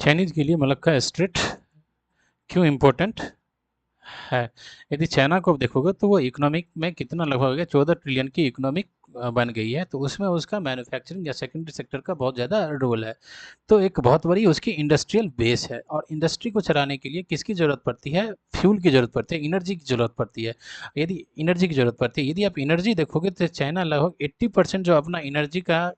Chinese के लिए Malacca strait क्यों इम्पोर्टेंट है? यदि चाइना को देखोगे तो वो इकोनॉमिक में कितना लगभग 14 ट्रिलियन की इकोनॉमिक बन गई है, तो उसमें उसका मैन्युफैक्चरिंग या सेकेंडरी सेक्टर का बहुत ज़्यादा रोल है। तो एक बहुत बड़ी उसकी इंडस्ट्रियल बेस है, और इंडस्ट्री को चलाने के लिए किसकी ज़रूरत पड़ती है? फ्यूल की ज़रूरत पड़ती है, एनर्जी की ज़रूरत पड़ती है। यदि एनर्जी की ज़रूरत पड़ती है, यदि आप एनर्जी देखोगे तो चाइना लगभग 80% जो अपना एनर्जी का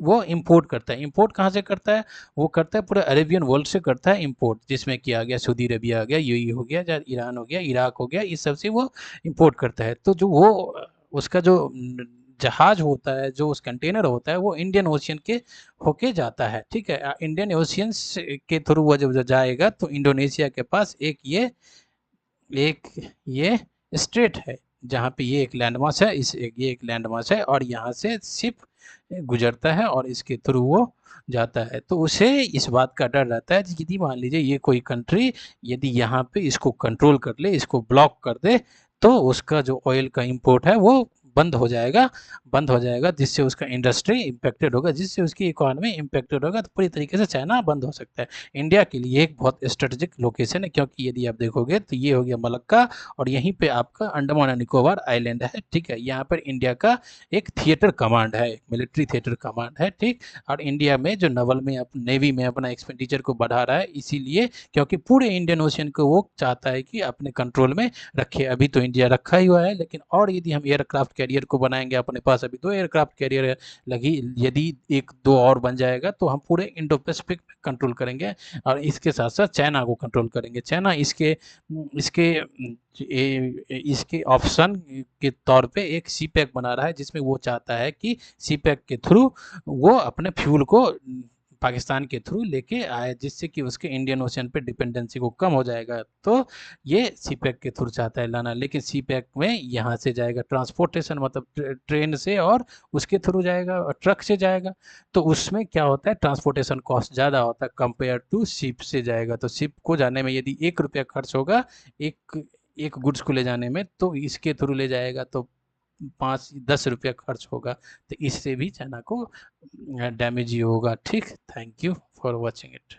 वो इंपोर्ट करता है। इंपोर्ट कहाँ से करता है? वो करता है पूरे अरेबियन वर्ल्ड से करता है इंपोर्ट, जिसमें कि आ गया सऊदी अरेबिया, आ गया यूएई, हो गया या ईरान, हो गया इराक, हो गया, इस सब से वो इंपोर्ट करता है। तो जो वो उसका जो जहाज होता है, जो उस कंटेनर होता है, वो इंडियन ओशियन के होके जाता है, ठीक है। इंडियन ओशियन के थ्रू वो जब जाएगा तो इंडोनेशिया के पास एक ये स्ट्रेट है, जहाँ पे ये एक लैंड मास है, ये एक लैंड मास है, और यहाँ से शिप गुजरता है और इसके थ्रू वो जाता है। तो उसे इस बात का डर रहता है कि यदि मान लीजिए ये कोई कंट्री यदि यहाँ पे इसको कंट्रोल कर ले, इसको ब्लॉक कर दे, तो उसका जो ऑयल का इंपोर्ट है वो बंद हो जाएगा, जिससे उसका इंडस्ट्री इम्पैक्टेड होगा, जिससे उसकी इकोनॉमी इम्पैक्टेड होगा, तो पूरी तरीके से चाइना बंद हो सकता है। इंडिया के लिए एक बहुत स्ट्रेटेजिक लोकेशन है, क्योंकि यदि आप देखोगे तो ये हो गया मलक्का, और यहीं पे आपका अंडमान एंड निकोबार आइलैंड है, ठीक है। यहाँ पर इंडिया का एक थिएटर कमांड है, मिलिट्री थिएटर कमांड है, ठीक। और इंडिया में जो नवल में नेवी में अपना एक्सपेंडिचर को बढ़ा रहा है, इसीलिए क्योंकि पूरे इंडियन ओशियन को वो चाहता है कि अपने कंट्रोल में रखे। अभी तो इंडिया रखा ही हुआ है, लेकिन और यदि हम एयरक्राफ्ट कैरियर को बनाएंगे, अपने पास अभी 2 एयरक्राफ्ट कैरियर लगी, यदि 1-2 और बन जाएगा तो हम पूरे इंडो पैसिफिक में कंट्रोल करेंगे, और इसके साथ साथ चाइना को कंट्रोल करेंगे। चाइना इसके इसके इसके ऑप्शन के तौर पे एक सी पैक बना रहा है, जिसमें वो चाहता है कि सी पैक के थ्रू वो अपने फ्यूल को पाकिस्तान के थ्रू लेके आए, जिससे कि उसके इंडियन ओशन पे डिपेंडेंसी को कम हो जाएगा। तो ये सी पैक के थ्रू चाहता है लाना, लेकिन सी पैक में यहाँ से जाएगा ट्रांसपोर्टेशन, मतलब ट्रेन से, और उसके थ्रू जाएगा और ट्रक से जाएगा। तो उसमें क्या होता है, ट्रांसपोर्टेशन कॉस्ट ज़्यादा होता है कंपेयर टू शिप से जाएगा। तो शिप को जाने में यदि 1 रुपया खर्च होगा एक एक गुड्स को ले जाने में, तो इसके थ्रू ले जाएगा तो 5-10 रुपया खर्च होगा। तो इससे भी चाइना को डैमेज ही होगा, ठीक। Thank you for watching it.